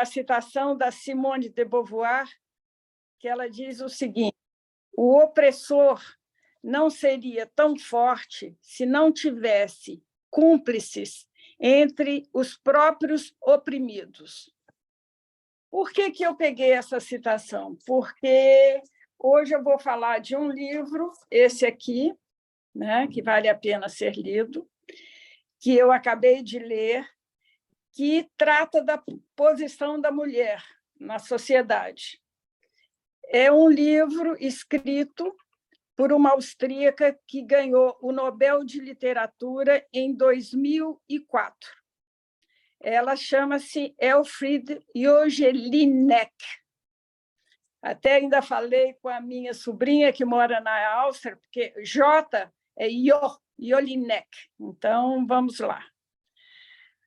citação da Simone de Beauvoir, que ela diz o seguinte: o opressor não seria tão forte se não tivesse cúmplices entre os próprios oprimidos. Por que eu peguei essa citação? Porque hoje eu vou falar de um livro, esse aqui, né, que vale a pena ser lido, que eu acabei de ler, que trata da posição da mulher na sociedade. É um livro escrito por uma austríaca que ganhou o Nobel de Literatura em 2004. Ela chama-se Elfriede Jelinek. Até ainda falei com a minha sobrinha, que mora na Áustria, porque J é Jelinek. Então, vamos lá.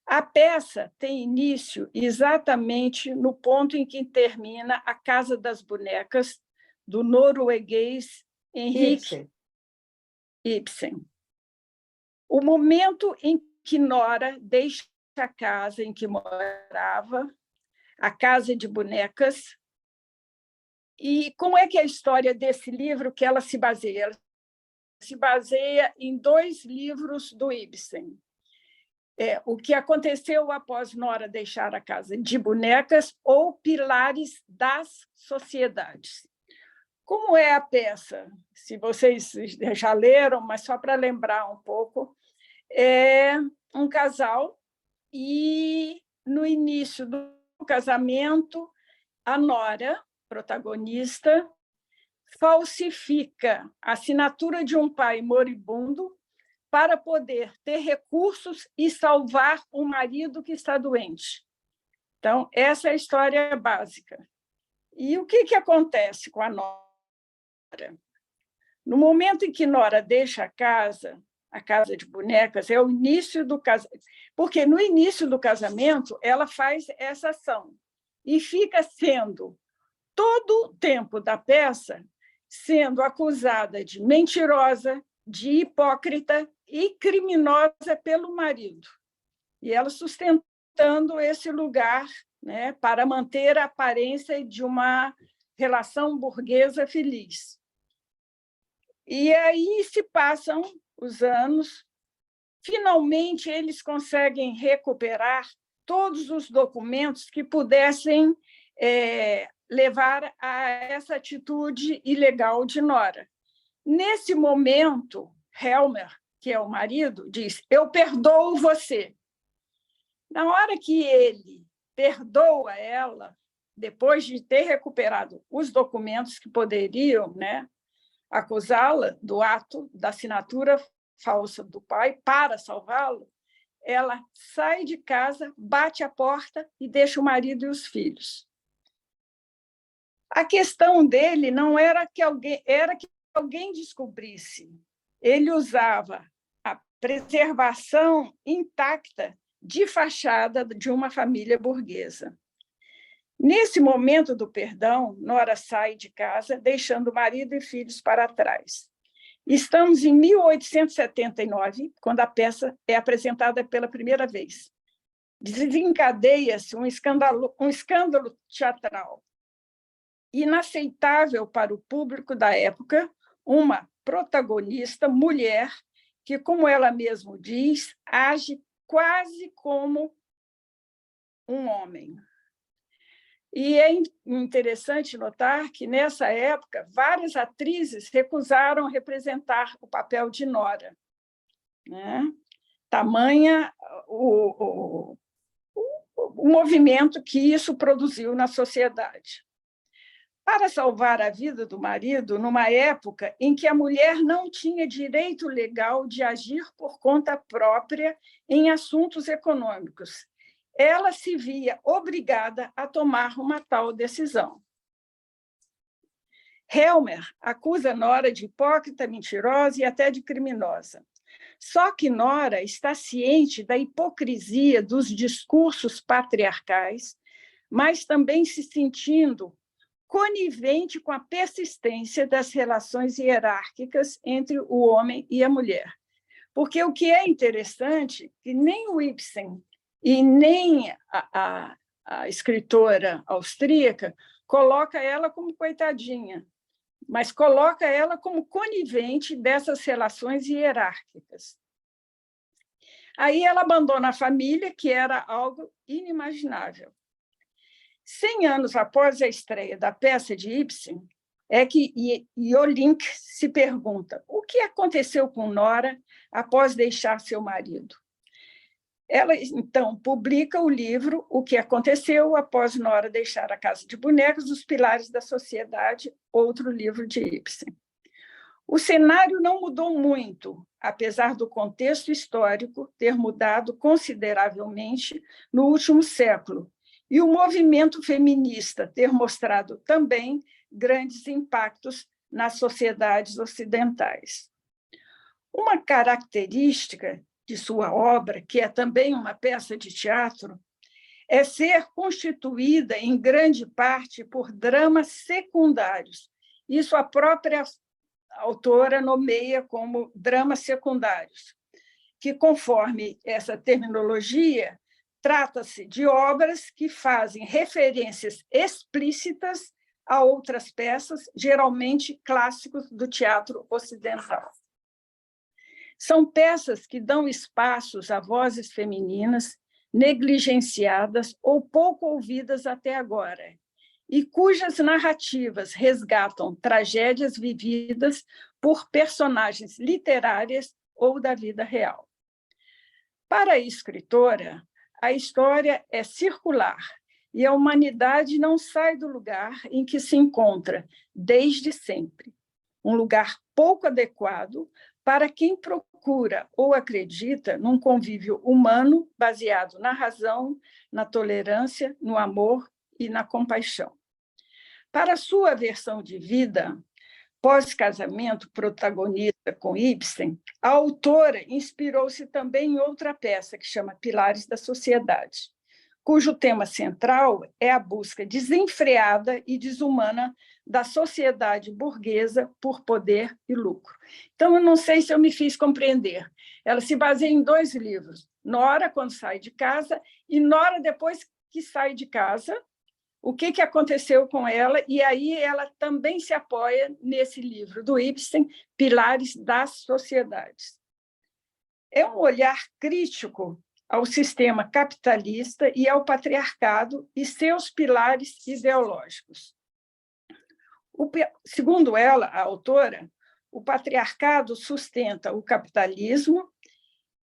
A peça tem início exatamente no ponto em que termina A Casa das Bonecas, do norueguês Henrik Ibsen. O momento em que Nora deixa a casa em que morava, a casa de bonecas. E como é que é a história desse livro que ela se baseia? Ela se baseia em 2 livros do Ibsen. O que aconteceu após Nora deixar a casa de bonecas ou Pilares das Sociedades. Como é a peça? Se vocês já leram, mas só para lembrar um pouco, é um casal e, no início do casamento, a Nora, protagonista, falsifica a assinatura de um pai moribundo para poder ter recursos e salvar o marido que está doente. Então, essa é a história básica. E o que acontece com a Nora? No momento em que Nora deixa a casa de bonecas, é o início do casamento, porque no início do casamento ela faz essa ação e fica sendo, todo o tempo da peça, sendo acusada de mentirosa, de hipócrita e criminosa pelo marido. E ela sustentando esse lugar, né, para manter a aparência de uma relação burguesa feliz. E aí se passam os anos, finalmente eles conseguem recuperar todos os documentos que pudessem levar a essa atitude ilegal de Nora. Nesse momento, Helmer, que é o marido, diz: eu perdoo você. Na hora que ele perdoa ela, depois de ter recuperado os documentos que poderiam, né, acusá-la do ato da assinatura falsa do pai para salvá-lo, ela sai de casa, bate a porta e deixa o marido e os filhos. A questão dele não era que alguém descobrisse. Ele usava a preservação intacta de fachada de uma família burguesa. Nesse momento do perdão, Nora sai de casa, deixando marido e filhos para trás. Estamos em 1879, quando a peça é apresentada pela primeira vez. Desencadeia-se um escândalo teatral. Inaceitável para o público da época, uma protagonista mulher que, como ela mesma diz, age quase como um homem. E é interessante notar que, nessa época, várias atrizes recusaram representar o papel de Nora, né? Tamanha o movimento que isso produziu na sociedade. Para salvar a vida do marido, numa época em que a mulher não tinha direito legal de agir por conta própria em assuntos econômicos, ela se via obrigada a tomar uma tal decisão. Helmer acusa Nora de hipócrita, mentirosa e até de criminosa. Só que Nora está ciente da hipocrisia dos discursos patriarcais, mas também se sentindo conivente com a persistência das relações hierárquicas entre o homem e a mulher. Porque o que é interessante, que nem o Ibsen e nem a escritora austríaca coloca ela como coitadinha, mas coloca ela como conivente dessas relações hierárquicas. Aí ela abandona a família, que era algo inimaginável. 100 anos após a estreia da peça de Ibsen, é que Jolink se pergunta o que aconteceu com Nora após deixar seu marido. Ela, então, publica o livro O que Aconteceu Após Nora Deixar a Casa de Bonecas, Os Pilares da Sociedade, outro livro de Ibsen. O cenário não mudou muito, apesar do contexto histórico ter mudado consideravelmente no último século, e o movimento feminista ter mostrado também grandes impactos nas sociedades ocidentais. Uma característica de sua obra, que é também uma peça de teatro, é ser constituída em grande parte por dramas secundários. Isso a própria autora nomeia como dramas secundários, que, conforme essa terminologia, trata-se de obras que fazem referências explícitas a outras peças, geralmente clássicos do teatro ocidental. São peças que dão espaços a vozes femininas negligenciadas ou pouco ouvidas até agora, e cujas narrativas resgatam tragédias vividas por personagens literárias ou da vida real. Para a escritora, a história é circular e a humanidade não sai do lugar em que se encontra desde sempre, um lugar pouco adequado para quem procura ou acredita num convívio humano baseado na razão, na tolerância, no amor e na compaixão. Para sua versão de vida, pós-casamento protagonista com Ibsen, a autora inspirou-se também em outra peça que chama Pilares da Sociedade, cujo tema central é a busca desenfreada e desumana da sociedade burguesa por poder e lucro. Então, eu não sei se eu me fiz compreender. Ela se baseia em 2 livros, Nora, quando sai de casa, e Nora, depois que sai de casa, o que aconteceu com ela, e aí ela também se apoia nesse livro do Ibsen, Pilares das Sociedades. É um olhar crítico ao sistema capitalista e ao patriarcado e seus pilares ideológicos. Segundo ela, a autora, o patriarcado sustenta o capitalismo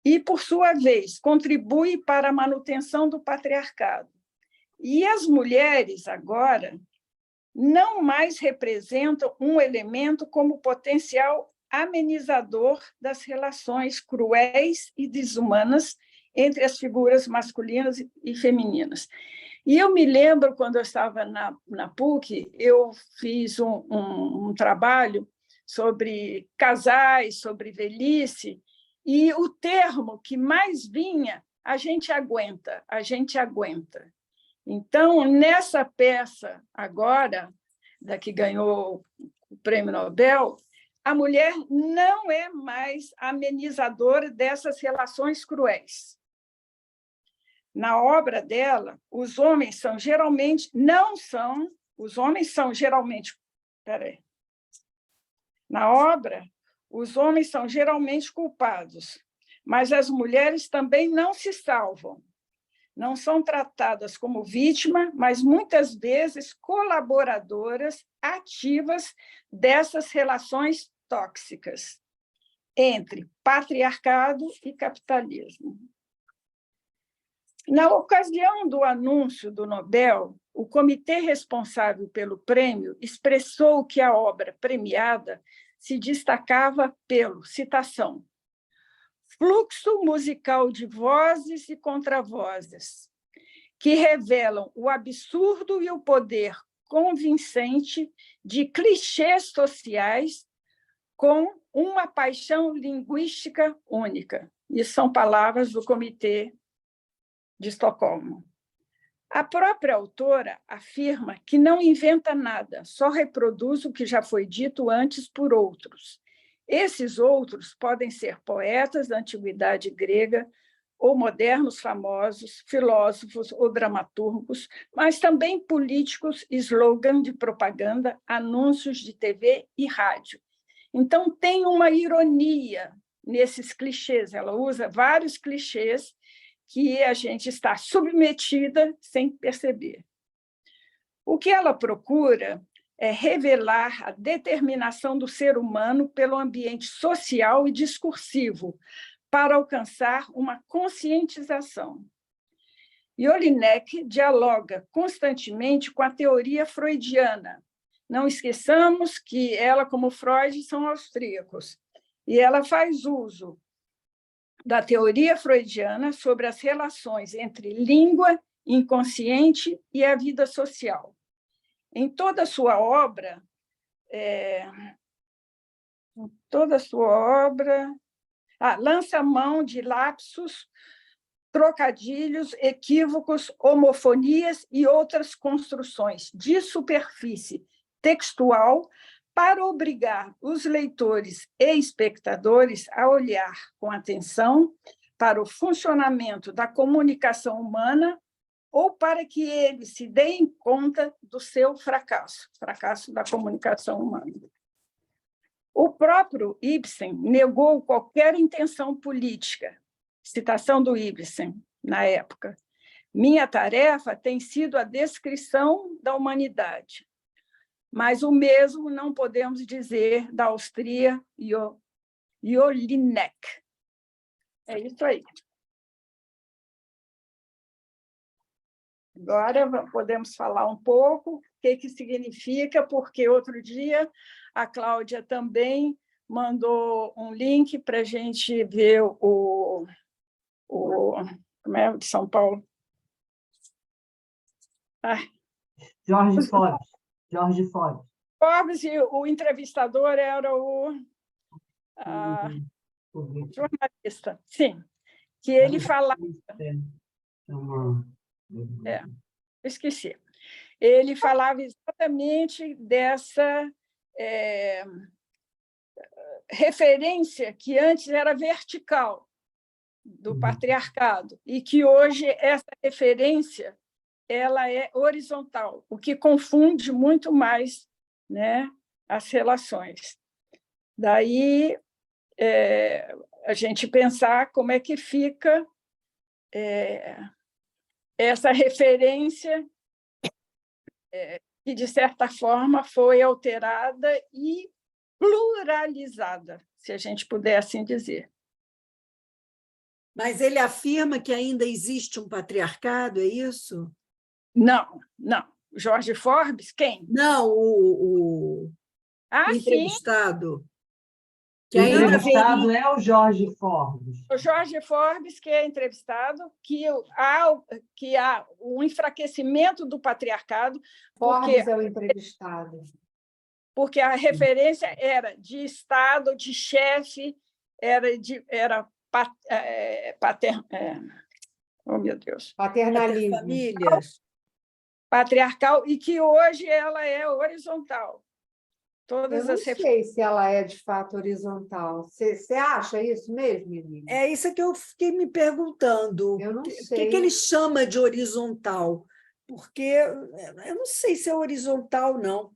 e, por sua vez, contribui para a manutenção do patriarcado. E as mulheres, agora, não mais representam um elemento como potencial amenizador das relações cruéis e desumanas entre as figuras masculinas e femininas. E eu me lembro, quando eu estava na PUC, eu fiz um trabalho sobre casais, sobre velhice, e o termo que mais vinha, a gente aguenta, a gente aguenta. Então, nessa peça, agora, da que ganhou o Prêmio Nobel, a mulher não é mais amenizadora dessas relações cruéis. Na obra dela, os homens são geralmente... Os homens são geralmente... Na obra, os homens são geralmente culpados, mas as mulheres também não se salvam. Não são tratadas como vítima, mas muitas vezes colaboradoras ativas dessas relações tóxicas entre patriarcado e capitalismo. Na ocasião do anúncio do Nobel, o comitê responsável pelo prêmio expressou que a obra premiada se destacava pelo, citação, fluxo musical de vozes e contravozes, que revelam o absurdo e o poder convincente de clichês sociais com uma paixão linguística única. Isso são palavras do Comitê de Estocolmo. A própria autora afirma que não inventa nada, só reproduz o que já foi dito antes por outros. Esses outros podem ser poetas da antiguidade grega ou modernos famosos, filósofos ou dramaturgos, mas também políticos, slogan de propaganda, anúncios de TV e rádio. Então, tem uma ironia nesses clichês. Ela usa vários clichês que a gente está submetida sem perceber. O que ela procura é revelar a determinação do ser humano pelo ambiente social e discursivo para alcançar uma conscientização. Jelinek dialoga constantemente com a teoria freudiana. Não esqueçamos que ela, como Freud, são austríacos. E ela faz uso da teoria freudiana sobre as relações entre língua, inconsciente e a vida social. Em toda a sua obra, lança mão de lapsos, trocadilhos, equívocos, homofonias e outras construções de superfície textual para obrigar os leitores e espectadores a olhar com atenção para o funcionamento da comunicação humana ou para que eles se deem conta do seu fracasso da comunicação humana. O próprio Ibsen negou qualquer intenção política. Citação do Ibsen, na época. Minha tarefa tem sido a descrição da humanidade, mas o mesmo não podemos dizer da Austria Jelinek. É isso aí. Agora podemos falar um pouco o que significa, porque outro dia a Cláudia também mandou um link para a gente ver como é, de São Paulo. Jorge Forbes. Forbes, e o entrevistador era o jornalista, sim, que ele falava... esqueci. Ele falava exatamente dessa referência que antes era vertical, do patriarcado, e que hoje essa referência ela é horizontal, o que confunde muito mais, né, as relações. Daí, a gente pensar como é que fica essa referência que, de certa forma, foi alterada e pluralizada, se a gente puder assim dizer. Mas ele afirma que ainda existe um patriarcado, é isso? Não. Jorge Forbes, quem? Não, o entrevistado. Que o entrevistado é o Jorge Forbes. O Jorge Forbes, que é entrevistado, que há um enfraquecimento do patriarcado. Forbes é o entrevistado. Porque a referência era de Estado, de chefe, paternalismo. Famílias. Patriarcal, e que hoje ela é horizontal. Eu não sei se ela é, de fato, horizontal. Você acha isso mesmo, Emília? É isso que eu fiquei me perguntando. Eu não sei. sei. O que ele chama de horizontal? Porque eu não sei se é horizontal, não.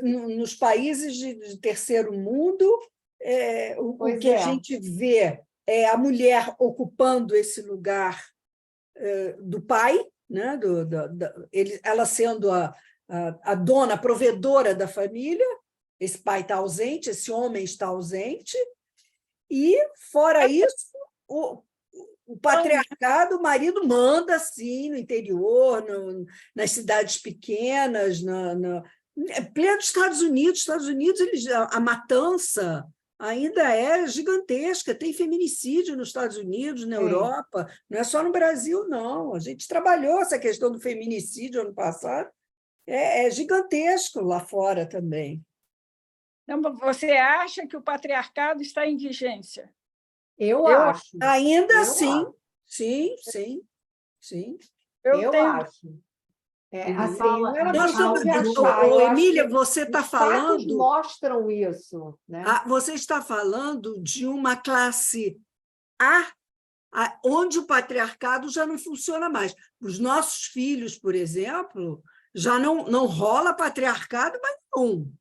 Nos países de terceiro mundo, o que a gente vê é a mulher ocupando esse lugar do pai, né? Ela sendo a dona, a provedora da família. Esse pai está ausente, esse homem está ausente, e, fora isso, o patriarcado, o marido manda, sim, no interior, nas cidades pequenas, pleno Estados Unidos. A matança ainda é gigantesca, tem feminicídio nos Estados Unidos, na Europa, não é só no Brasil, não. A gente trabalhou essa questão do feminicídio ano passado, é gigantesco lá fora também. Então, você acha que o patriarcado está em vigência? Eu acho. Ainda sim. Sim. Eu acho. Assim, não era Nós questão de estamos- achar. Eu acho Emília, que você está os fatos falando... mostram isso, né? Você está falando de uma classe A, onde o patriarcado já não funciona mais. Os nossos filhos, por exemplo, já não rola patriarcado, mas não.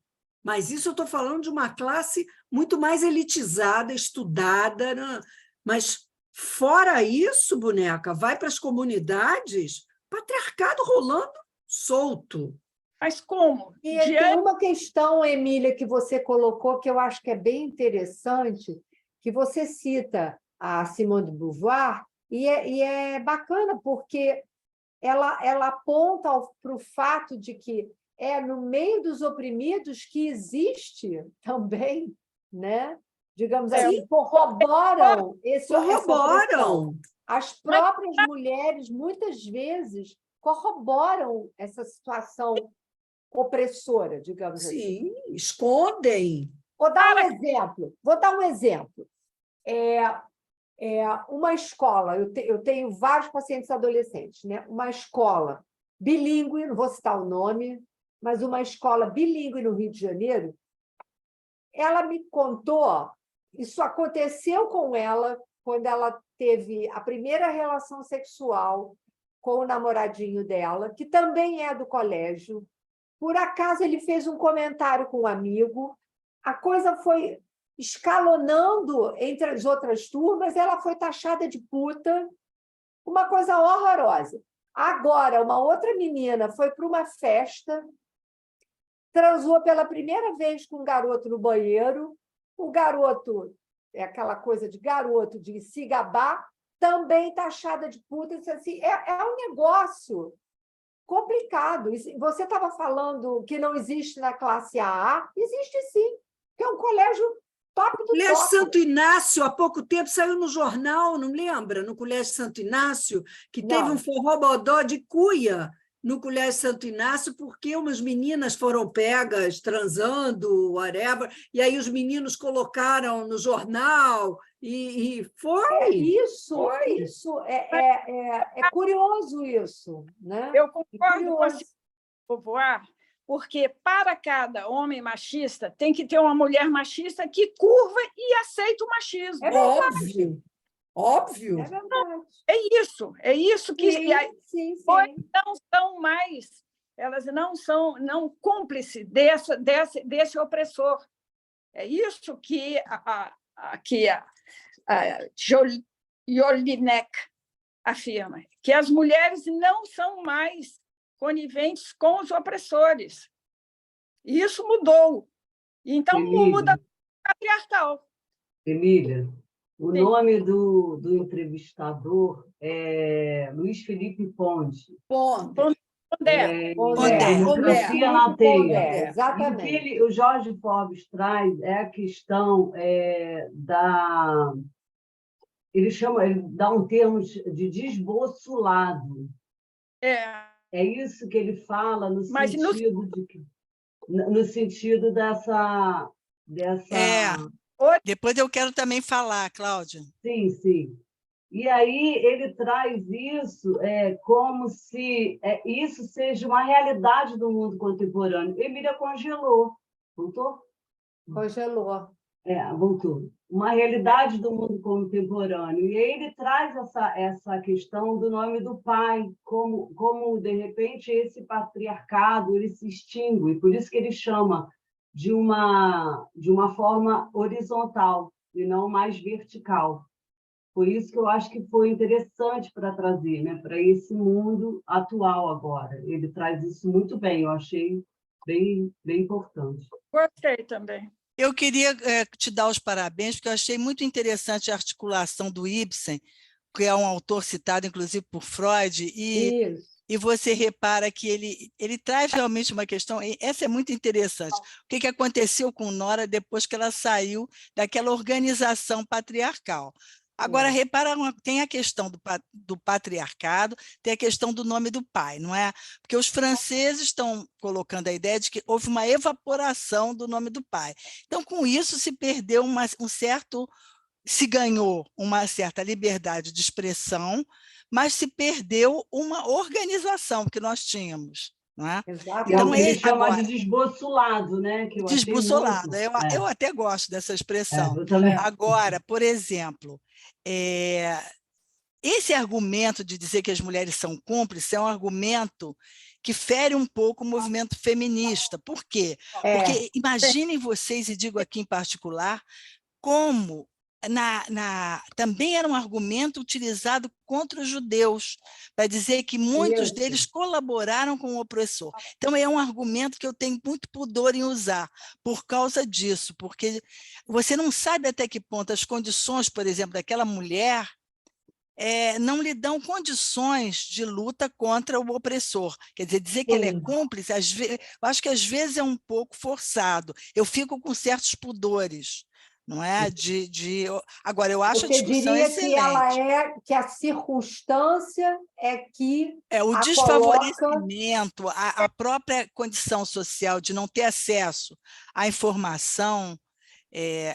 Mas isso eu estou falando de uma classe muito mais elitizada, estudada, né? Mas, fora isso, boneca, vai para as comunidades, patriarcado rolando solto. Mas como? E tem uma questão, Emília, que você colocou, que eu acho que é bem interessante, que você cita a Simone de Beauvoir, e é bacana, porque ela aponta para o fato de que é no meio dos oprimidos que existe também, né? Digamos assim, corroboram essa opressão. As próprias mulheres, muitas vezes, corroboram essa situação opressora, digamos assim. Sim, escondem. Vou dar um exemplo. Uma escola, eu tenho vários pacientes adolescentes, né? Uma escola bilíngue, não vou citar o nome, mas uma escola bilíngue no Rio de Janeiro, ela me contou, isso aconteceu com ela quando ela teve a primeira relação sexual com o namoradinho dela, que também é do colégio. Por acaso, ele fez um comentário com um amigo, a coisa foi escalonando entre as outras turmas, ela foi taxada de puta, uma coisa horrorosa. Agora, uma outra menina foi para uma festa, transou pela primeira vez com um garoto no banheiro, o garoto, é aquela coisa de garoto, de se gabar, também taxada de puta. Assim, é um negócio complicado. Você estava falando que não existe na classe AA? Existe sim, que é um colégio top do Colégio top. Santo Inácio, há pouco tempo, saiu no jornal, não lembra? No Colégio Santo Inácio, que teve um forró-bodó de cuia no Colégio Santo Inácio, porque umas meninas foram pegas transando, whatever, e aí os meninos colocaram no jornal, e foi. Isso é curioso isso, né? Eu concordo com a Simone de Beauvoir, porque para cada homem machista tem que ter uma mulher machista que curva e aceita o machismo. É óbvio. Óbvio. É verdade. É isso que sim. não são mais, elas não são cúmplices desse opressor. É isso que a Jolinek afirma, que as mulheres não são mais coniventes com os opressores. E isso mudou. Então, muda o patriarcal. Emília, o nome do entrevistador é Luiz Felipe Ponte. Democracia na Teia. Exatamente. O Jorge Forbes traz a questão da... Ele dá um termo de desbossulado. É isso que ele fala no sentido dessa... Depois eu quero também falar, Cláudia. Sim. E aí ele traz isso como se isso seja uma realidade do mundo contemporâneo. Emília congelou. Voltou? Congelou. Voltou. Uma realidade do mundo contemporâneo. E aí ele traz essa questão do nome do pai, como de repente, esse patriarcado ele se extingue. Por isso que ele chama de uma forma horizontal e não mais vertical. Por isso que eu acho que foi interessante para trazer, né, para esse mundo atual agora. Ele traz isso muito bem, eu achei bem importante. Gostei também. Eu queria te dar os parabéns, porque eu achei muito interessante a articulação do Ibsen, que é um autor citado, inclusive, por Freud, e você repara que ele traz realmente uma questão, essa é muito interessante. O que aconteceu com Nora depois que ela saiu daquela organização patriarcal? Agora, repara, tem a questão do patriarcado, tem a questão do nome do pai, não é? Porque os franceses estão colocando a ideia de que houve uma evaporação do nome do pai. Então, com isso, se perdeu um certo se ganhou uma certa liberdade de expressão, mas se perdeu uma organização que nós tínhamos. Não é? Exato. Então, Então, ele chama de desbossolado, né? Que eu achei desbossolado. muito. Eu até gosto dessa expressão. Eu também. Agora, por exemplo, esse argumento de dizer que as mulheres são cúmplices é um argumento que fere um pouco o movimento feminista. Por quê? Porque imaginem vocês, e digo aqui em particular, como também era um argumento utilizado contra os judeus, para dizer que muitos deles colaboraram com o opressor. Então, é um argumento que eu tenho muito pudor em usar, por causa disso, porque você não sabe até que ponto as condições, por exemplo, daquela mulher não lhe dão condições de luta contra o opressor. Quer dizer que ela é cúmplice, às vezes, eu acho que às vezes é um pouco forçado. Eu fico com certos pudores. Não é? Agora, eu acho a discussão excelente. Que a circunstância é que o desfavorecimento, a própria condição social de não ter acesso à informação,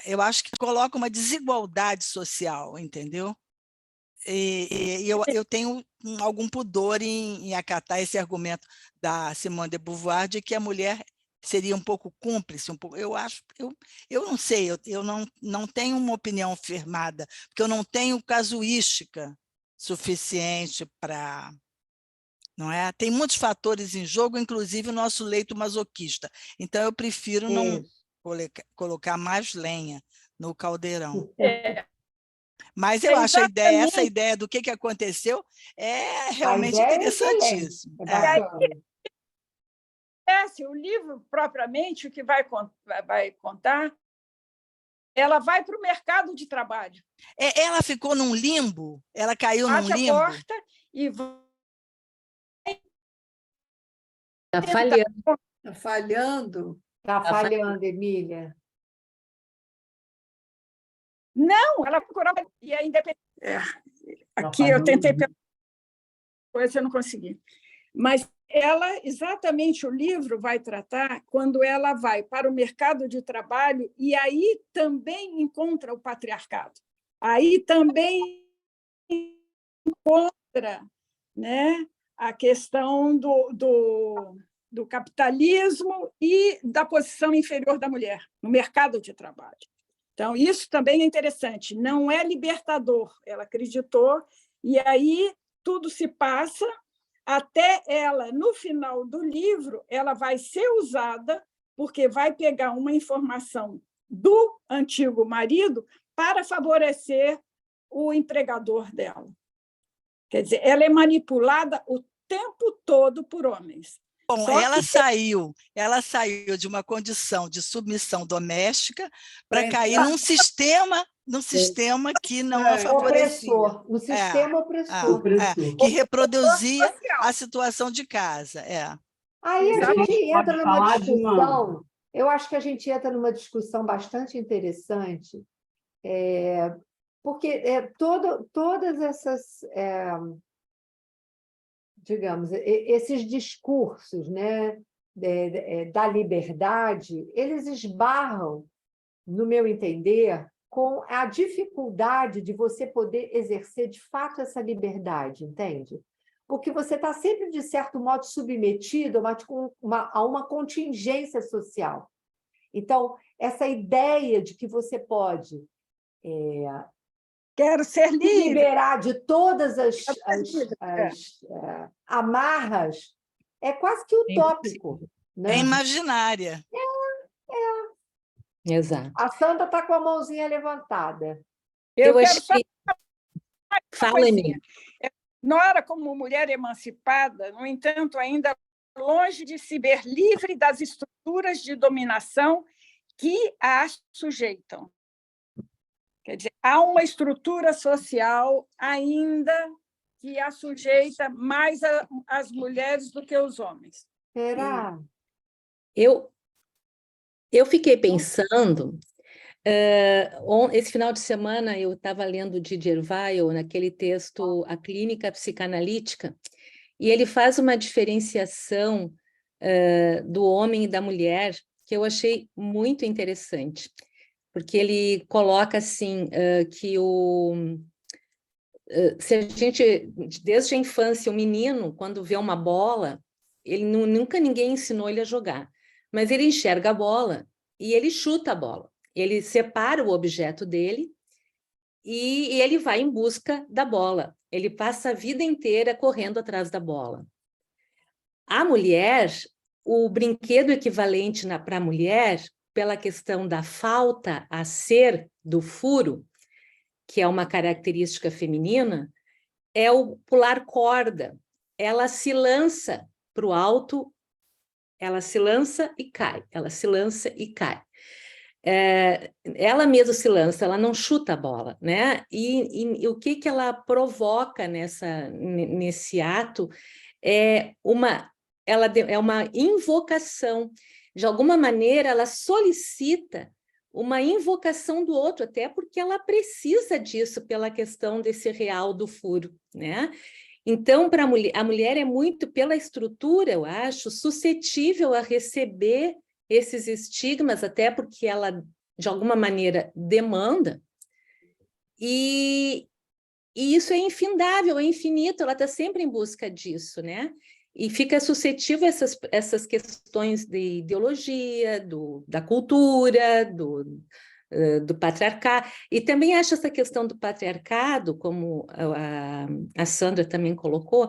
eu acho que coloca uma desigualdade social, entendeu? E eu tenho algum pudor em acatar esse argumento da Simone de Beauvoir de que a mulher seria um pouco cúmplice, eu não sei, eu não tenho uma opinião firmada, porque eu não tenho casuística suficiente para... Não é? Tem muitos fatores em jogo, inclusive o nosso leito masoquista. Então, eu prefiro não colocar mais lenha no caldeirão. Mas eu acho essa ideia do que aconteceu é realmente interessantíssima. O livro, propriamente, o que vai contar, ela vai para o mercado de trabalho. Ela ficou num limbo? Ela caiu num limbo? Fecha a porta e vai... Está falhando. Está falhando. Está falhando, Emília. Não, ela procurou e é independente. Aqui eu tentei coisa, eu não consegui. Mas exatamente o livro vai tratar quando ela vai para o mercado de trabalho e aí também encontra o patriarcado. Aí também encontra, né, a questão do capitalismo e da posição inferior da mulher no mercado de trabalho. Então, isso também é interessante. Não é libertador, ela acreditou, e aí tudo se passa até ela, no final do livro, ela vai ser usada porque vai pegar uma informação do antigo marido para favorecer o empregador dela. Quer dizer, ela é manipulada o tempo todo por homens. Bom, ela saiu de uma condição de submissão doméstica para cair num sistema que não a favorecia. Um sistema opressor. Que reproduzia a situação de casa. Aí a gente entra numa discussão, eu acho que a gente entra numa discussão bastante interessante, porque todas essas... digamos, esses discursos, né, da liberdade, eles esbarram, no meu entender, com a dificuldade de você poder exercer, de fato, essa liberdade, entende? Porque você está sempre, de certo modo, submetido a uma contingência social. Então, essa ideia de que você pode... Quero ser livre. Liberar de todas as amarras é quase que utópico. Né? É imaginária. Exato. A Sandra está com a mãozinha levantada. Eu quero só... Fala, Emília. Nora, como mulher emancipada, no entanto, ainda longe de se ver livre das estruturas de dominação que a sujeitam. Quer dizer, há uma estrutura social ainda que a sujeita mais as mulheres do que os homens. Será? Eu fiquei pensando, esse final de semana eu estava lendo Didier Weil, naquele texto A Clínica Psicanalítica, e ele faz uma diferenciação do homem e da mulher que eu achei muito interessante. porque ele coloca assim, que se a gente, desde a infância, o menino, quando vê uma bola, ele nunca ninguém ensinou ele a jogar, mas ele enxerga a bola e ele chuta a bola. Ele separa o objeto dele e ele vai em busca da bola. Ele passa a vida inteira correndo atrás da bola. A mulher, o brinquedo equivalente para a mulher, pela questão da falta a ser do furo, que é uma característica feminina, é o pular corda. Ela se lança para o alto, ela se lança e cai, ela se lança e cai. Ela mesma se lança, ela não chuta a bola, né? E o que ela provoca nesse ato é uma invocação. De alguma maneira, ela solicita uma invocação do outro, até porque ela precisa disso pela questão desse real do furo, né? Então, para a mulher é muito, pela estrutura, eu acho, suscetível a receber esses estigmas, até porque ela, de alguma maneira, demanda, e isso é infindável, é infinito, ela está sempre em busca disso, né? E fica suscetível a essas questões de ideologia, da cultura, do patriarcado. E também acho essa questão do patriarcado, como a Sandra também colocou,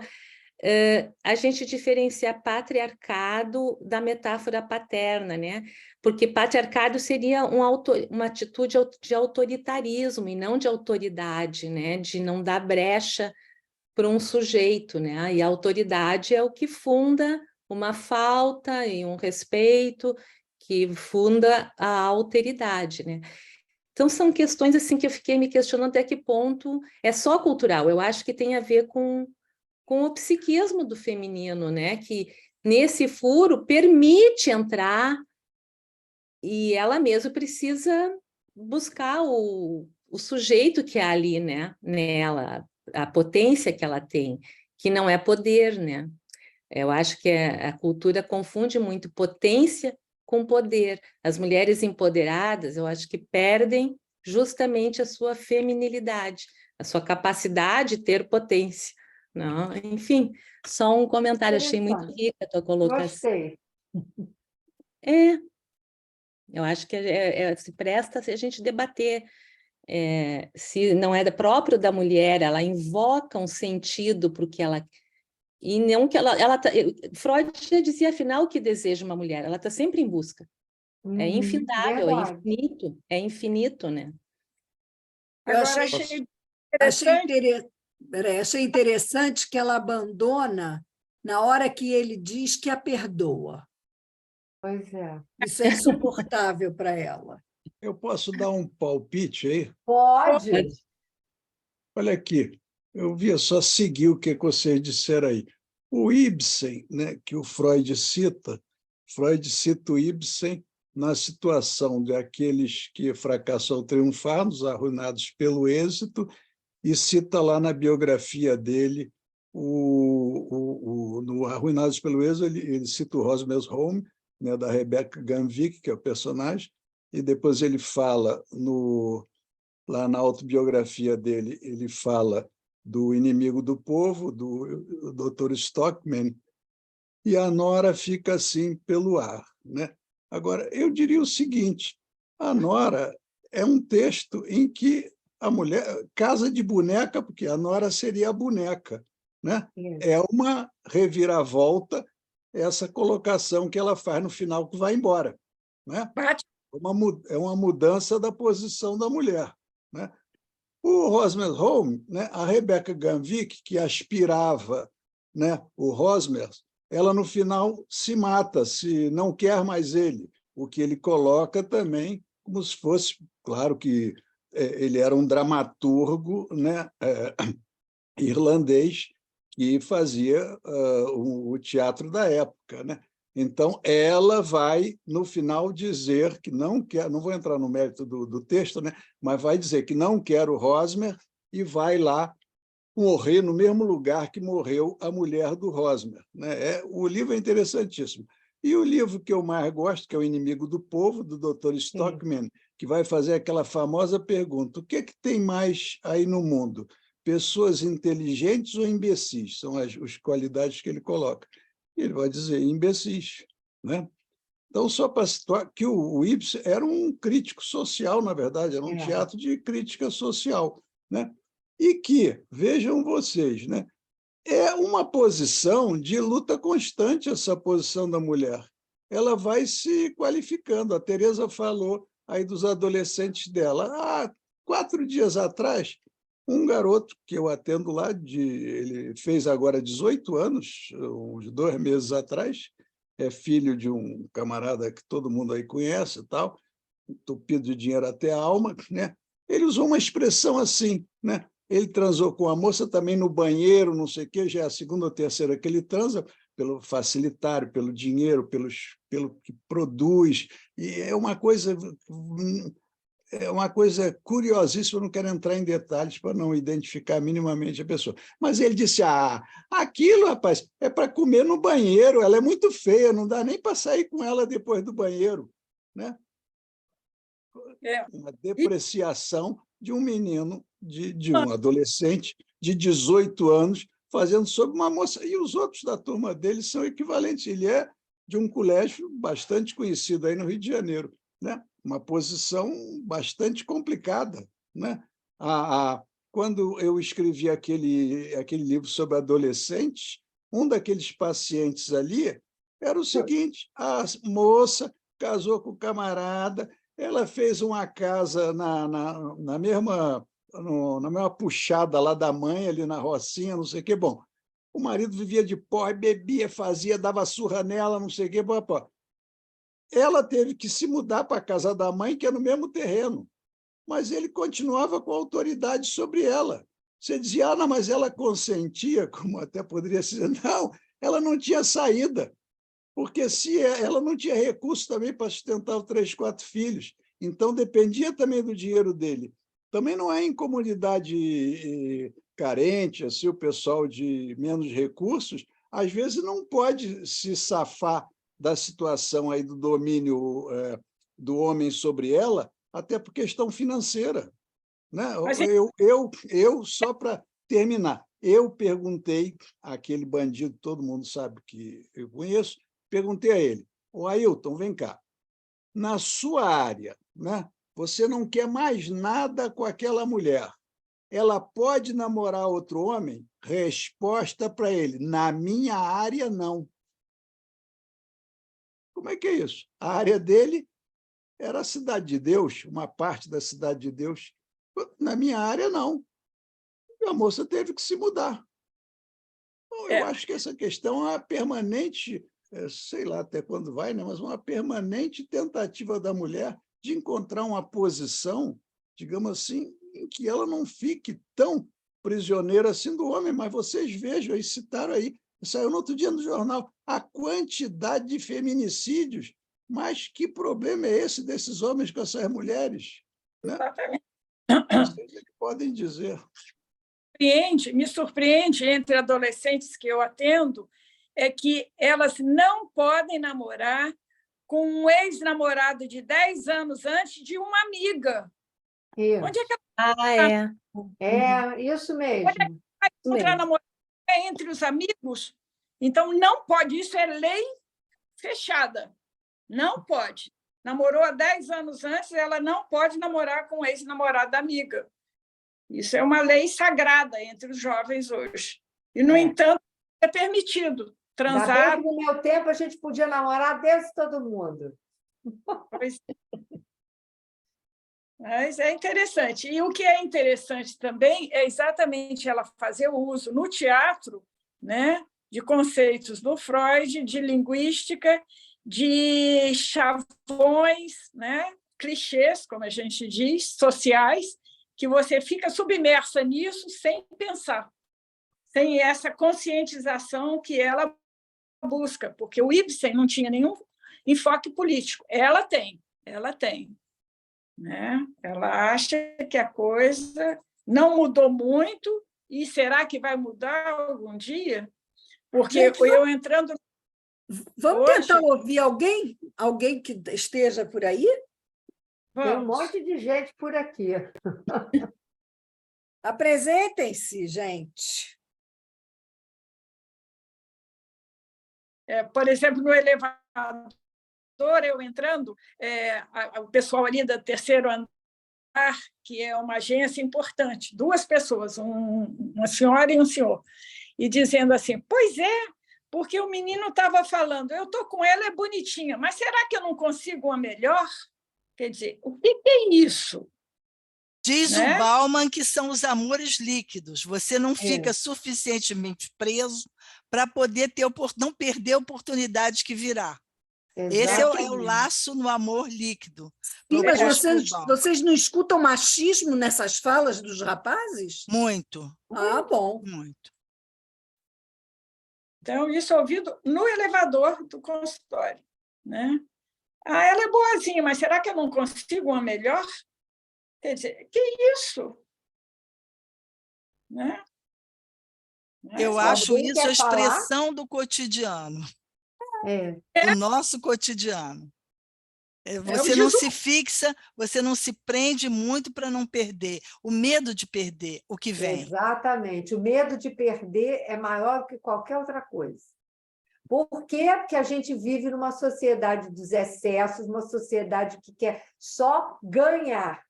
a gente diferencia patriarcado da metáfora paterna, né? Porque patriarcado seria uma atitude de autoritarismo e não de autoridade, né? De não dar brecha para um sujeito, né? E a autoridade é o que funda uma falta e um respeito, que funda a alteridade, né? Então, são questões assim que eu fiquei me questionando até que ponto é só cultural. Eu acho que tem a ver com o psiquismo do feminino, né? Que nesse furo permite entrar e ela mesma precisa buscar o sujeito que há ali, né? Nela, a potência que ela tem, que não é poder, né? Eu acho que a cultura confunde muito potência com poder. As mulheres empoderadas, eu acho que perdem justamente a sua feminilidade, a sua capacidade de ter potência. Não, enfim, só um comentário, achei muito rica a tua colocação. Gostei. Eu acho que se presta a gente debater, se não é próprio da mulher, ela invoca um sentido para o que ela... E não que Freud já dizia, afinal, o que deseja uma mulher? Ela está sempre em busca. É infindável, verdade. é infinito, né? Agora, achei interessante que ela abandona na hora que ele diz que a perdoa. Pois é. Isso é insuportável para ela. Eu posso dar um palpite aí? Pode. Olha aqui, eu via só seguir o que vocês disseram aí. O Ibsen, né, que o Freud cita o Ibsen na situação de aqueles que fracassam ao triunfar, arruinados pelo êxito, e cita lá na biografia dele, no Arruinados pelo Êxito, ele cita o Rosmer's Home, né, da Rebecca Ganvik, que é o personagem, e depois ele fala, lá na autobiografia dele, ele fala do Inimigo do Povo, do Dr. Stockman, e a Nora fica assim pelo ar, né? Agora, eu diria o seguinte, a Nora é um texto em que a mulher casa de boneca, porque a Nora seria a boneca, né? É uma reviravolta essa colocação que ela faz no final, que vai embora, né? É uma mudança da posição da mulher, né? O Rosmer's Home, né? A Rebecca Ganvik, que aspirava, né, o Rosmer's, ela no final se mata, se não quer mais ele, o que ele coloca também como se fosse, claro que ele era um dramaturgo, né, irlandês, que fazia o teatro da época, né? Então, ela vai, no final, dizer que não quer, não vou entrar no mérito do texto, né? Mas vai dizer que não quer o Rosmer e vai lá morrer no mesmo lugar que morreu a mulher do Rosmer, né? O livro é interessantíssimo. E o livro que eu mais gosto, que é O Inimigo do Povo, do Dr. Stockman, que vai fazer aquela famosa pergunta: o que é que tem mais aí no mundo? Pessoas inteligentes ou imbecis? São as qualidades que ele coloca. E ele vai dizer imbecis, né? Então, só para situar que o Ibsen era um crítico social, na verdade, era um teatro de crítica social, né? E que, vejam vocês, né? É uma posição de luta constante, essa posição da mulher. Ela vai se qualificando. A Teresa falou aí dos adolescentes dela. 4 dias atrás, um garoto que eu atendo lá, ele fez agora 18 anos, uns 2 meses atrás, é filho de um camarada que todo mundo aí conhece e tal, entupido de dinheiro até a alma, né? Ele usou uma expressão assim, né? Ele transou com a moça também no banheiro, não sei o quê, já é a 2ª ou 3ª que ele transa, pelo facilitário, pelo dinheiro, pelo que produz. E é uma coisa curiosíssima, eu não quero entrar em detalhes para não identificar minimamente a pessoa. Mas ele disse, aquilo, rapaz, é para comer no banheiro, ela é muito feia, não dá nem para sair com ela depois do banheiro, né? Uma depreciação de um menino, de um adolescente de 18 anos, fazendo sobre uma moça. E os outros da turma dele são equivalentes. Ele é de um colégio bastante conhecido aí no Rio de Janeiro, né? Uma posição bastante complicada, né? Quando eu escrevi aquele livro sobre adolescentes, um daqueles pacientes ali era o seguinte: a moça casou com o camarada, ela fez uma casa na mesma puxada lá da mãe, ali na Rocinha, não sei o quê. Bom, o marido vivia de porre, bebia, fazia, dava surra nela, não sei o quê. Pô. Ela teve que se mudar para a casa da mãe, que é no mesmo terreno, mas ele continuava com autoridade sobre ela. Você dizia, não, mas ela consentia, como até poderia ser. Não, ela não tinha saída, porque se ela não tinha recurso também para sustentar os 3, 4 filhos, então dependia também do dinheiro dele. Também não é em comunidade carente, assim, o pessoal de menos recursos, às vezes não pode se safar da situação aí do domínio do homem sobre ela, até por questão financeira, né? Eu só para terminar, eu perguntei àquele bandido, todo mundo sabe que eu conheço, perguntei a ele, Ailton, vem cá, na sua área, né, você não quer mais nada com aquela mulher, ela pode namorar outro homem? Resposta para ele, na minha área, não. Como é que é isso? A área dele era a Cidade de Deus, uma parte da Cidade de Deus. Na minha área, não. E a moça teve que se mudar. Então, eu acho que essa questão é permanente, sei lá até quando vai, né? Mas uma permanente tentativa da mulher de encontrar uma posição, digamos assim, em que ela não fique tão prisioneira assim do homem. Mas vocês vejam, aí citaram aí, saiu no outro dia no jornal, a quantidade de feminicídios. Mas que problema é esse desses homens com essas mulheres? Né? Exatamente. Vocês é que podem dizer. Me surpreende entre adolescentes que eu atendo é que elas não podem namorar com um ex-namorado de 10 anos antes de uma amiga. Isso. Onde é que ela isso mesmo. Onde é que vai encontrar namorado? É entre os amigos? Então, não pode. Isso é lei fechada. Não pode. Namorou há 10 anos antes, ela não pode namorar com o ex-namorado da amiga. Isso é uma lei sagrada entre os jovens hoje. E, no entanto, é permitido transar. Ainda bem que, no meu tempo, a gente podia namorar desde todo mundo. Mas é interessante. E o que é interessante também é exatamente ela fazer o uso no teatro, né, de conceitos do Freud, de linguística, de chavões, né, clichês, como a gente diz, sociais, que você fica submersa nisso sem pensar, sem essa conscientização que ela busca, porque o Ibsen não tinha nenhum enfoque político. Ela tem. Né? Ela acha que a coisa não mudou muito e será que vai mudar algum dia? Porque gente, eu entrando... Vamos tentar ouvir alguém que esteja por aí? Tem um monte de gente por aqui. Apresentem-se, gente. Por exemplo, no elevador, eu entrando, o pessoal ali do terceiro andar, que é uma agência importante, 2 pessoas, uma senhora e um senhor, e dizendo assim, pois é, porque o menino estava falando, eu estou com ela, é bonitinha, mas será que eu não consigo uma melhor? Quer dizer, o que é isso? Diz né? o Bauman que são os amores líquidos. Você não fica suficientemente preso para poder não perder oportunidades que virá. Esse é o laço no amor líquido. Sim, mas vocês não escutam machismo nessas falas dos rapazes? Muito. Ah, bom. Muito. Então, isso é ouvido no elevador do consultório. Né? Ah, ela é boazinha, mas será que eu não consigo uma melhor? Quer dizer, que isso? Né? Eu acho isso a expressão do cotidiano. Do nosso cotidiano. Você não se fixa, você não se prende muito para não perder. O medo de perder o que vem. Exatamente. O medo de perder é maior que qualquer outra coisa. Por quê? Porque a gente vive numa sociedade dos excessos, uma sociedade que quer só ganhar,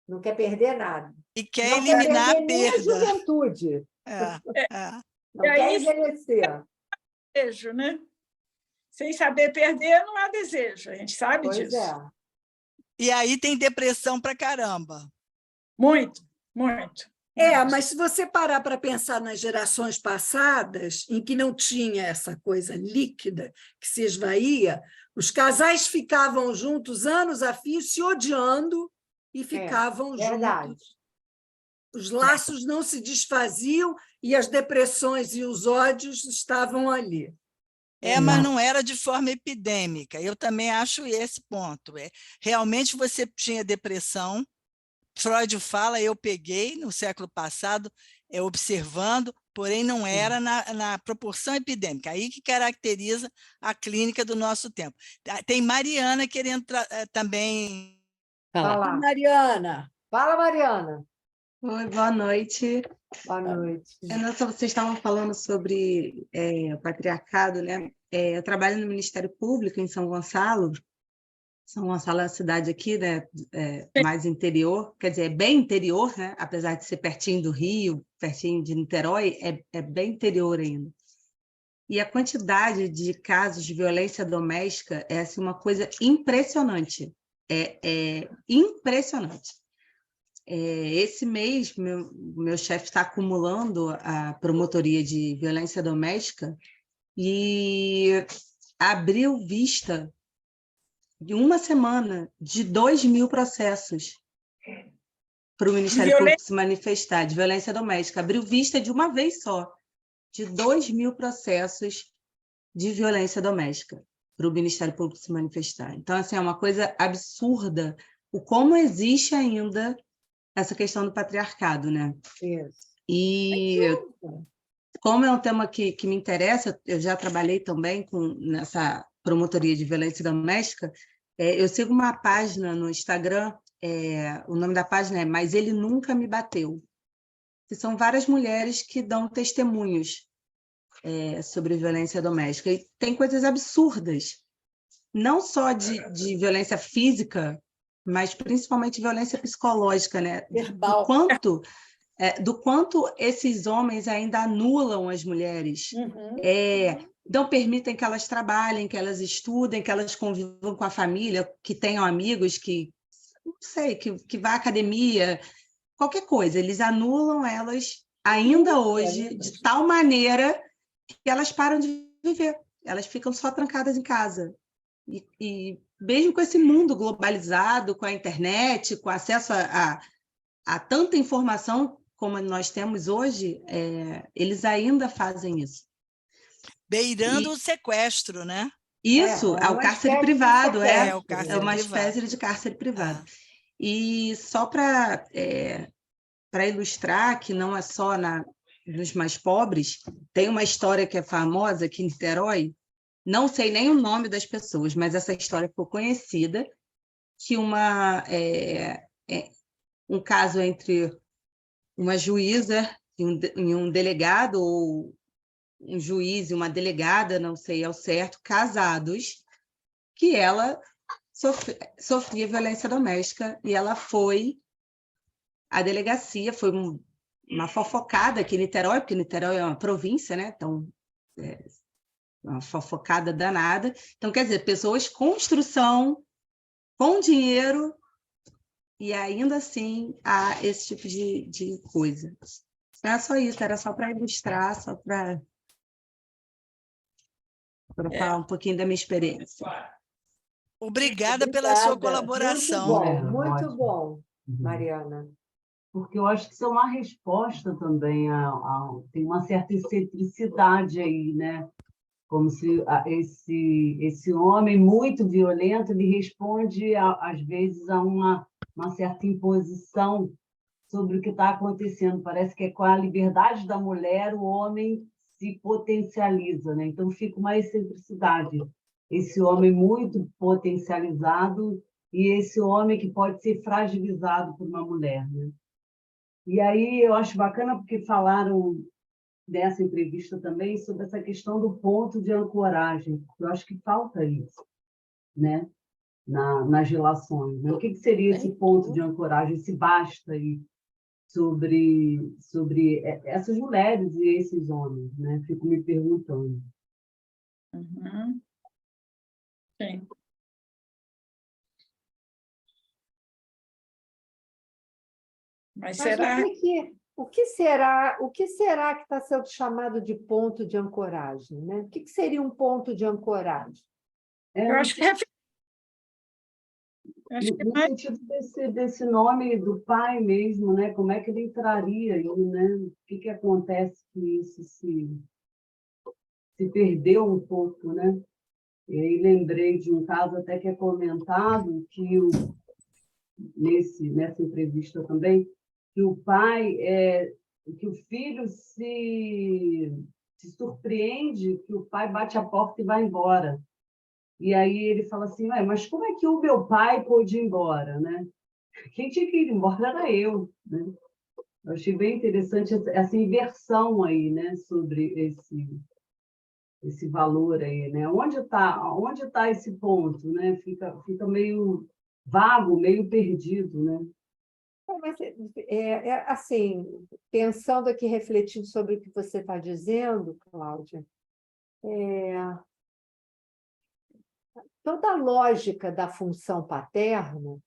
não quer perder nada. E quer eliminar a perda. Nem a juventude. Não quer envelhecer. Desejo, né? Sem saber perder, não há desejo. A gente sabe disso. E aí tem depressão para caramba. Muito, muito. Mas se você parar para pensar nas gerações passadas, em que não tinha essa coisa líquida que se esvaía, os casais ficavam juntos anos a fio, se odiando e ficavam juntos. Os laços não se desfaziam e as depressões e os ódios estavam ali. Mas não era de forma epidêmica. Eu também acho esse ponto. Realmente você tinha depressão. Freud fala, eu peguei no século passado, observando, porém não era na proporção epidêmica. Aí que caracteriza a clínica do nosso tempo. Tem Mariana querendo também... Fala, Mariana. Fala, Mariana. Oi, boa noite. Boa noite. Vocês estavam falando sobre o patriarcado, né? Eu trabalho no Ministério Público em São Gonçalo. São Gonçalo é uma cidade aqui, né? Mais interior, quer dizer, é bem interior, né? Apesar de ser pertinho do Rio, pertinho de Niterói, é bem interior ainda. E a quantidade de casos de violência doméstica é assim, uma coisa impressionante. É impressionante. Esse mês, meu chefe está acumulando a promotoria de violência doméstica e abriu vista de uma semana de 2.000 processos para o Ministério Público se manifestar de violência doméstica. Abriu vista de uma vez só de 2.000 processos de violência doméstica para o Ministério Público se manifestar. Então, assim, é uma coisa absurda o como existe ainda essa questão do patriarcado, né? E como é um tema que me interessa, eu já trabalhei também nessa promotoria de violência doméstica, eu sigo uma página no Instagram, o nome da página é Mas Ele Nunca Me Bateu, que são várias mulheres que dão testemunhos sobre violência doméstica, e tem coisas absurdas, não só de violência física, mas principalmente violência psicológica, né? Verbal. Do quanto esses homens ainda anulam as mulheres, não permitem que elas trabalhem, que elas estudem, que elas convivam com a família, que tenham amigos, que vá à academia, qualquer coisa. Eles anulam elas ainda hoje de tal maneira que elas param de viver. Elas ficam só trancadas em casa. E mesmo com esse mundo globalizado, com a internet, com acesso a tanta informação como nós temos hoje, eles ainda fazem isso. Beirando o sequestro, né? Isso, o cárcere privado, é uma espécie espécie de cárcere privado. E só para ilustrar que não é só nos mais pobres, tem uma história que é famosa aqui em Niterói, não sei nem o nome das pessoas, mas essa história ficou conhecida, que um caso entre uma juíza e um delegado, ou um juiz e uma delegada, não sei ao certo, casados, que ela sofria violência doméstica, e ela foi à delegacia, foi uma fofocada aqui em Niterói, porque Niterói é uma província, né? Então, uma fofocada danada. Então, quer dizer, pessoas com instrução, com dinheiro, e ainda assim há esse tipo de coisa. Era só isso, era só para ilustrar, só para falar um pouquinho da minha experiência. Obrigada pela sua Obrigada. colaboração. Muito bom, Mariana. Porque eu acho que isso é uma resposta também, tem uma certa excentricidade aí, né? Como se esse homem muito violento, ele responde, às vezes, a uma certa imposição sobre o que está acontecendo. Parece que com a liberdade da mulher, o homem se potencializa, né? Então, fica uma excentricidade. Esse homem muito potencializado e esse homem que pode ser fragilizado por uma mulher, né? E aí eu acho bacana porque falaram dessa entrevista também sobre essa questão do ponto de ancoragem. Eu acho que falta isso, né? Nas relações. Né? O que seria esse ponto de ancoragem, esse basta aí sobre essas mulheres e esses homens, né? Fico me perguntando. Uhum. Sim. Mas será? O que será que está sendo chamado de ponto de ancoragem? Né? O que seria um ponto de ancoragem? Eu acho que no sentido desse nome do pai mesmo, né? Como é que ele entraria aí, né? O que acontece que isso se perdeu um pouco, né? E aí lembrei de um caso até que é comentado que nessa entrevista também, que o pai que o filho se surpreende que o pai bate a porta e vai embora. E aí ele fala assim, mas como é que o meu pai pôde ir embora, né? Quem tinha que ir embora era eu, né? Eu achei bem interessante essa inversão aí, né? Sobre esse valor aí, né? Onde tá esse ponto, né? Fica meio vago, meio perdido, né? Mas, assim, pensando aqui, refletindo sobre o que você está dizendo, Cláudia, toda a lógica da função paterna,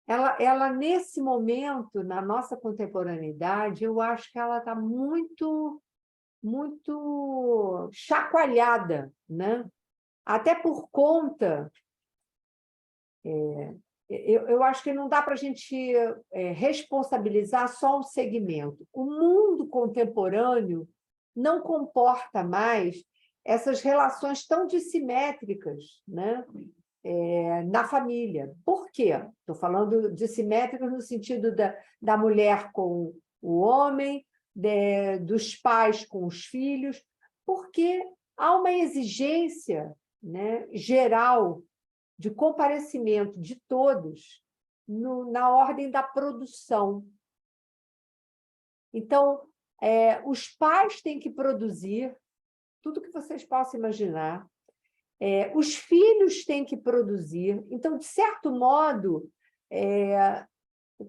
ela, nesse momento, na nossa contemporaneidade, eu acho que ela está muito chacoalhada, né? Até por conta... Eu acho que não dá para a gente responsabilizar só um segmento. O mundo contemporâneo não comporta mais essas relações tão dissimétricas, né? Na família. Por quê? Estou falando dissimétricas no sentido da mulher com o homem, dos pais com os filhos, porque há uma exigência, né, geral de comparecimento de todos na ordem da produção. Então, os pais têm que produzir tudo que vocês possam imaginar, os filhos têm que produzir. Então, de certo modo,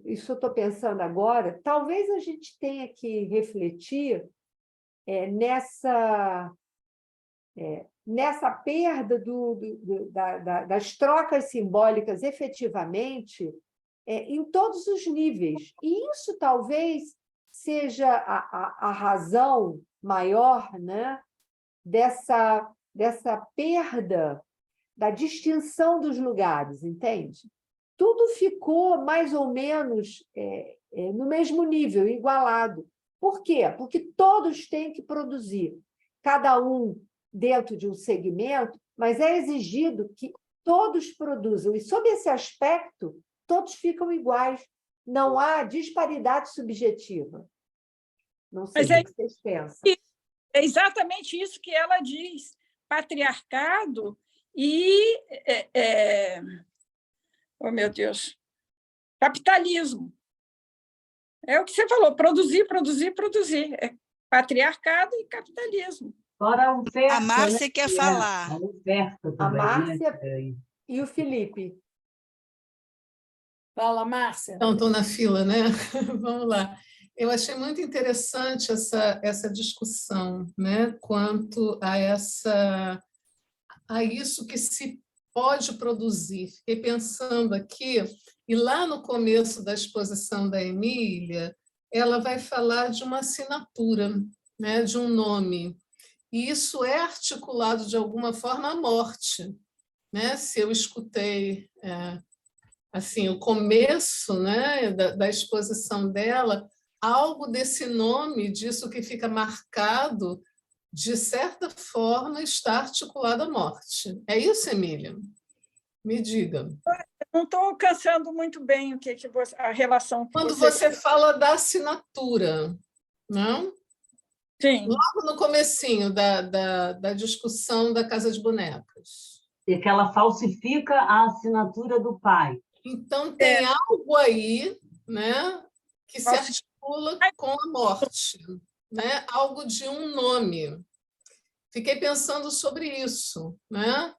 isso eu estou pensando agora, talvez a gente tenha que refletir nessa perda das trocas simbólicas efetivamente em todos os níveis. E isso talvez seja a razão maior, né, dessa perda da distinção dos lugares, entende? Tudo ficou mais ou menos no mesmo nível, igualado. Por quê? Porque todos têm que produzir, cada um dentro de um segmento, mas é exigido que todos produzam. E, sob esse aspecto, todos ficam iguais. Não há disparidade subjetiva. Não sei o que vocês pensam. É exatamente isso que ela diz. Patriarcado e Oh, meu Deus. Capitalismo. É o que você falou, produzir, produzir, produzir. É patriarcado e capitalismo. Fora a oferta, A Márcia né? quer falar. A oferta A também, Márcia né? e o Felipe. Fala, Márcia. Então, estou na fila, né? Vamos lá. Eu achei muito interessante essa discussão, né? Quanto a isso que se pode produzir. Fiquei pensando aqui, e lá no começo da exposição da Emília, ela vai falar de uma assinatura, né? De um nome. E isso é articulado de alguma forma à morte, né? Se eu escutei assim, o começo, né, da exposição dela, algo desse nome, disso que fica marcado, de certa forma, está articulado à morte. É isso, Emília? Me diga. Não estou alcançando muito bem o que você, a relação que Quando você fala da assinatura, não? Sim. Logo no comecinho da discussão da Casa de Bonecas. E que ela falsifica a assinatura do pai. Então, tem algo aí, né, que se articula com a morte, né? Algo de um nome. Fiquei pensando sobre isso, né?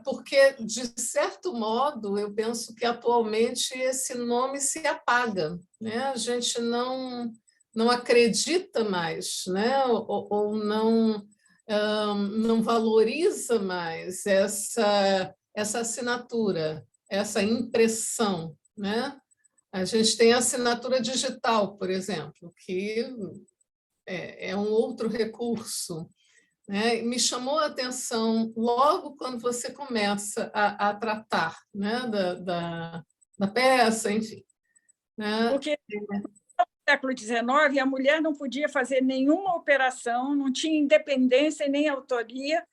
Porque, de certo modo, eu penso que atualmente esse nome se apaga, né? A gente não acredita mais, né? Ou não valoriza mais essa assinatura, essa impressão, né? A gente tem a assinatura digital, por exemplo, que é um outro recurso, né? Me chamou a atenção logo quando você começa a tratar, né? da peça, enfim. Né? Porque no século XIX, a mulher não podia fazer nenhuma operação, não tinha independência e nem autoria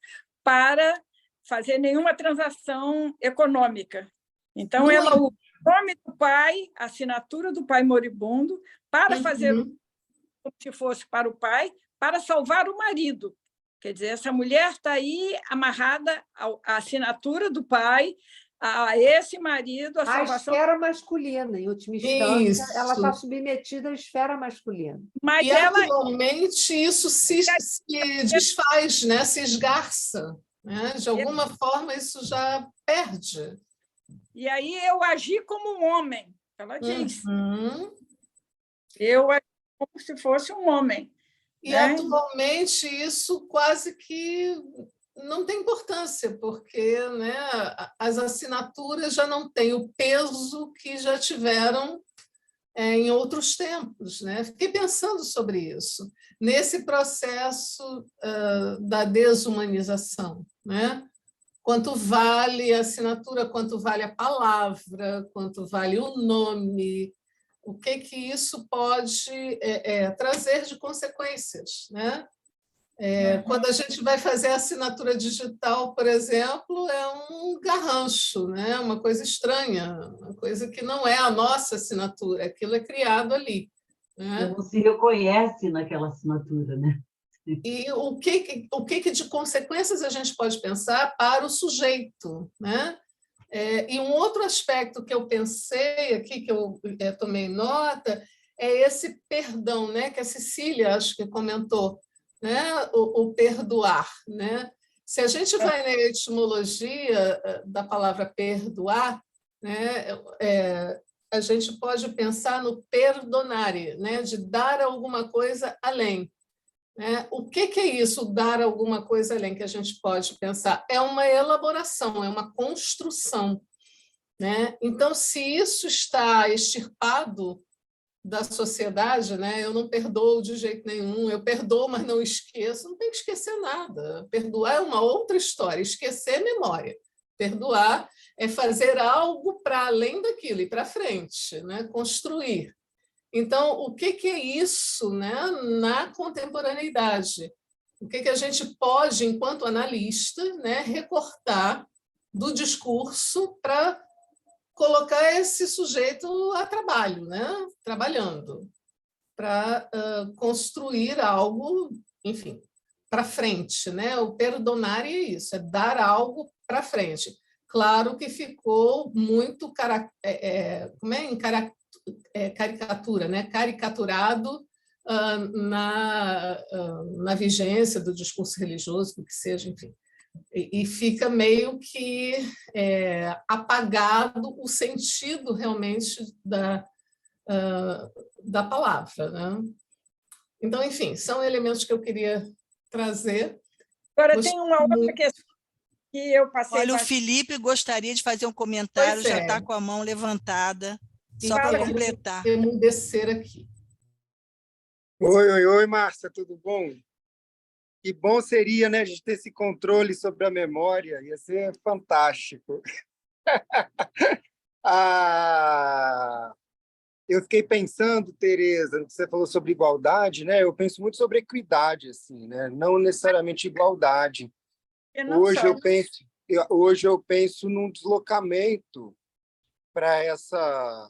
para fazer nenhuma transação econômica. Então, ela usa o nome do pai, a assinatura do pai moribundo, para fazer como se fosse para o pai, para salvar o marido. Quer dizer, essa mulher está aí amarrada à assinatura do pai, a esse marido, a salvação... esfera masculina, em última instância, ela está submetida à esfera masculina. Mas e atualmente isso se desfaz, né? Se esgarça. Né? De alguma forma, isso já perde. E aí eu agi como um homem, ela diz. Eu agi como se fosse um homem. E, atualmente, isso quase que não tem importância, porque, né, as assinaturas já não têm o peso que já tiveram em outros tempos. Né? Fiquei pensando sobre isso, nesse processo da desumanização. Né? Quanto vale a assinatura, quanto vale a palavra, quanto vale o nome, o que isso pode trazer de consequências. Né? Quando a gente vai fazer a assinatura digital, por exemplo, é um garrancho, né? Uma coisa estranha, uma coisa que não é a nossa assinatura, aquilo é criado ali. Né? Não se reconhece naquela assinatura, né? E o que de consequências a gente pode pensar para o sujeito, né? E um outro aspecto que eu pensei aqui, que eu tomei nota, é esse perdão, né? Que a Cecília, acho que comentou, né? O perdoar. Né? Se a gente vai na etimologia da palavra perdoar, né? A gente pode pensar no perdonare, né? De dar alguma coisa além. O que é isso, dar alguma coisa além, que a gente pode pensar? É uma elaboração, é uma construção. Né? Então, se isso está extirpado da sociedade, né? Eu não perdoo de jeito nenhum, eu perdoo, mas não esqueço, não tem que esquecer nada. Perdoar é uma outra história, esquecer é memória. Perdoar é fazer algo para além daquilo, ir para frente, né? Construir. Então, o que é isso, né, na contemporaneidade? O que a gente pode, enquanto analista, né, recortar do discurso para colocar esse sujeito a trabalho, né, trabalhando, para construir algo, enfim, para frente. Né? O perdonar é isso, é dar algo para frente. claro que ficou muito caricatura, né? Caricaturado na vigência do discurso religioso, do que seja, enfim. E fica meio que apagado o sentido realmente da palavra, né? Então, enfim, são elementos que eu queria trazer. Agora, tem uma outra questão que eu passei... Olha, o Felipe gostaria de fazer um comentário, já está com a mão levantada, só para completar. Emudecer aqui. Oi, Márcia, tudo bom? Que bom seria, né, a gente ter esse controle sobre a memória, ia ser fantástico. Eu fiquei pensando, Tereza, no que você falou sobre igualdade, né? Eu penso muito sobre equidade, assim, né? Não necessariamente igualdade. Hoje eu penso num deslocamento para essa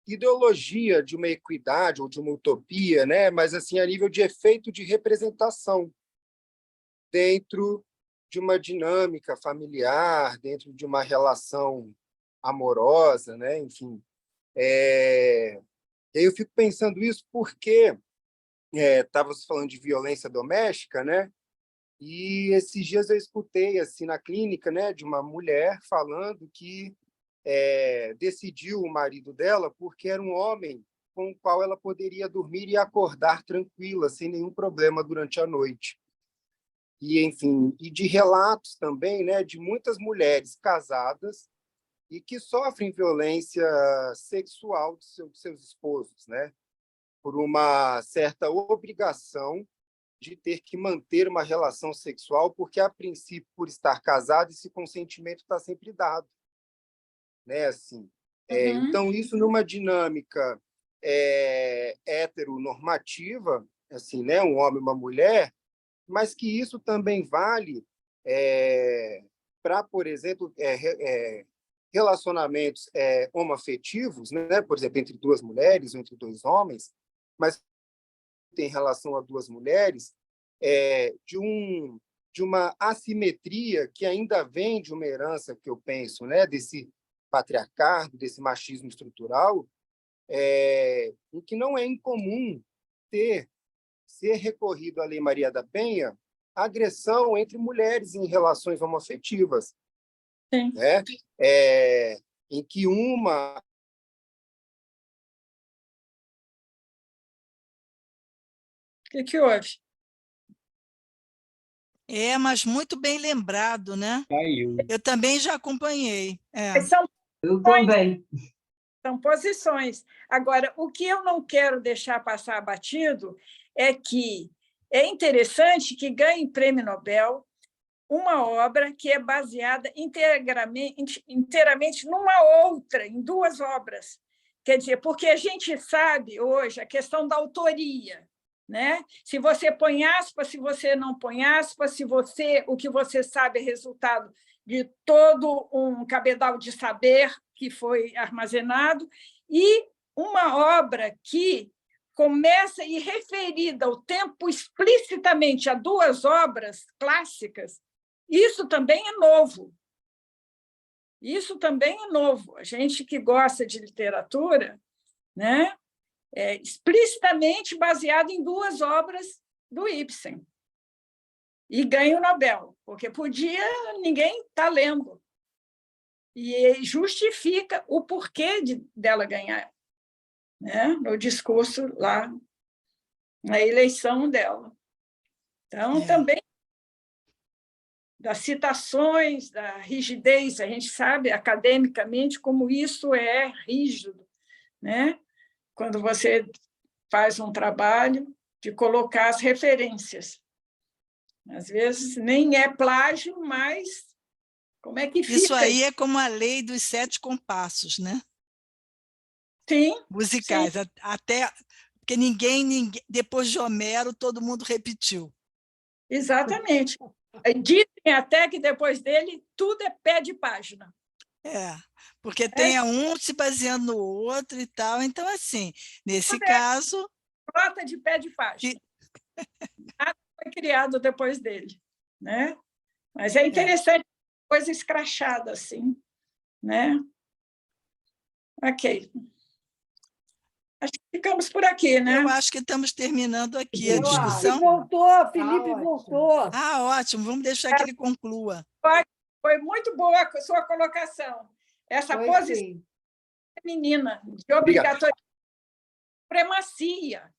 ideologia de uma equidade ou de uma utopia, né? Mas assim a nível de efeito de representação dentro de uma dinâmica familiar, dentro de uma relação amorosa, né? Enfim. E aí eu fico pensando isso porque estava falando de violência doméstica, né? E esses dias eu escutei assim na clínica, né, de uma mulher falando que decidiu o marido dela porque era um homem com o qual ela poderia dormir e acordar tranquila, sem nenhum problema durante a noite. E, enfim, e de relatos também, né, de muitas mulheres casadas e que sofrem violência sexual de seus esposos, né, por uma certa obrigação de ter que manter uma relação sexual, porque, a princípio, por estar casado, esse consentimento está sempre dado. Né? Assim, então, isso numa dinâmica heteronormativa, assim, né? Um homem e uma mulher, mas que isso também vale para, por exemplo, relacionamentos homoafetivos, né? Por exemplo, entre duas mulheres ou entre dois homens, mas tem relação a duas mulheres, de uma assimetria que ainda vem de uma herança, que eu penso, né? Desse patriarcado, desse machismo estrutural, em que não é incomum ser recorrido à Lei Maria da Penha agressão entre mulheres em relações homoafetivas. Sim. Né? Em que uma... O que houve? Mas muito bem lembrado, né? Eu também já acompanhei. Eu também. São posições. Agora, o que eu não quero deixar passar batido é que é interessante que ganhe prêmio Nobel uma obra que é baseada inteiramente numa outra, em duas obras. Quer dizer, porque a gente sabe hoje a questão da autoria, né? Se você põe aspas, se você não põe aspas, o que você sabe é resultado de todo um cabedal de saber que foi armazenado, e uma obra que começa e referida ao tempo explicitamente a duas obras clássicas, isso também é novo. Isso também é novo. A gente que gosta de literatura, né, explicitamente baseado em duas obras do Ibsen. E ganha o Nobel, porque ninguém está lendo. E justifica o porquê dela ganhar, né, no discurso lá, na eleição dela. Então, também das citações, da rigidez, a gente sabe academicamente como isso é rígido, né? Quando você faz um trabalho de colocar as referências. Às vezes nem é plágio, mas como é que fica? Isso aí é como a lei dos 7 compassos, né? Sim. Musicais, sim. Até porque ninguém, depois de Homero, todo mundo repetiu. Exatamente. Dizem até que depois dele tudo é pé de página. Porque tem um se baseando no outro e tal. Então, assim, nesse caso... Nota de pé de página. Nada foi criado depois dele. Né? Mas é interessante coisa escrachada, assim, né? Ok. Acho que ficamos por aqui, né? Eu acho que estamos terminando aqui a Eu acho. discussão. Felipe ótimo. voltou. Ah, ótimo, vamos deixar que ele conclua. Foi muito boa a sua colocação. Essa Foi posição sim. feminina de obrigatoriedade, supremacia.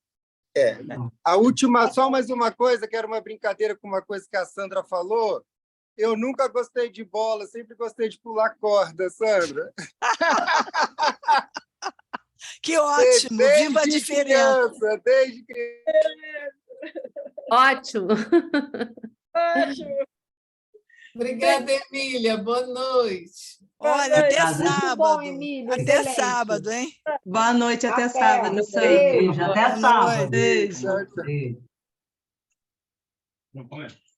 A última, só mais uma coisa, que era uma brincadeira com uma coisa que a Sandra falou. Eu nunca gostei de bola, sempre gostei de pular corda, Sandra. Que ótimo, viva a diferença. Desde criança. Ótimo. Ótimo. Obrigada, Emília. Boa noite. Olha, até Muito sábado. bom, Emília, Até excelente. sábado, hein? Boa noite, até Até. sábado, Sandra. Beijo, até Boa sábado. noite. Beijo. Tchau, tchau. Beijo.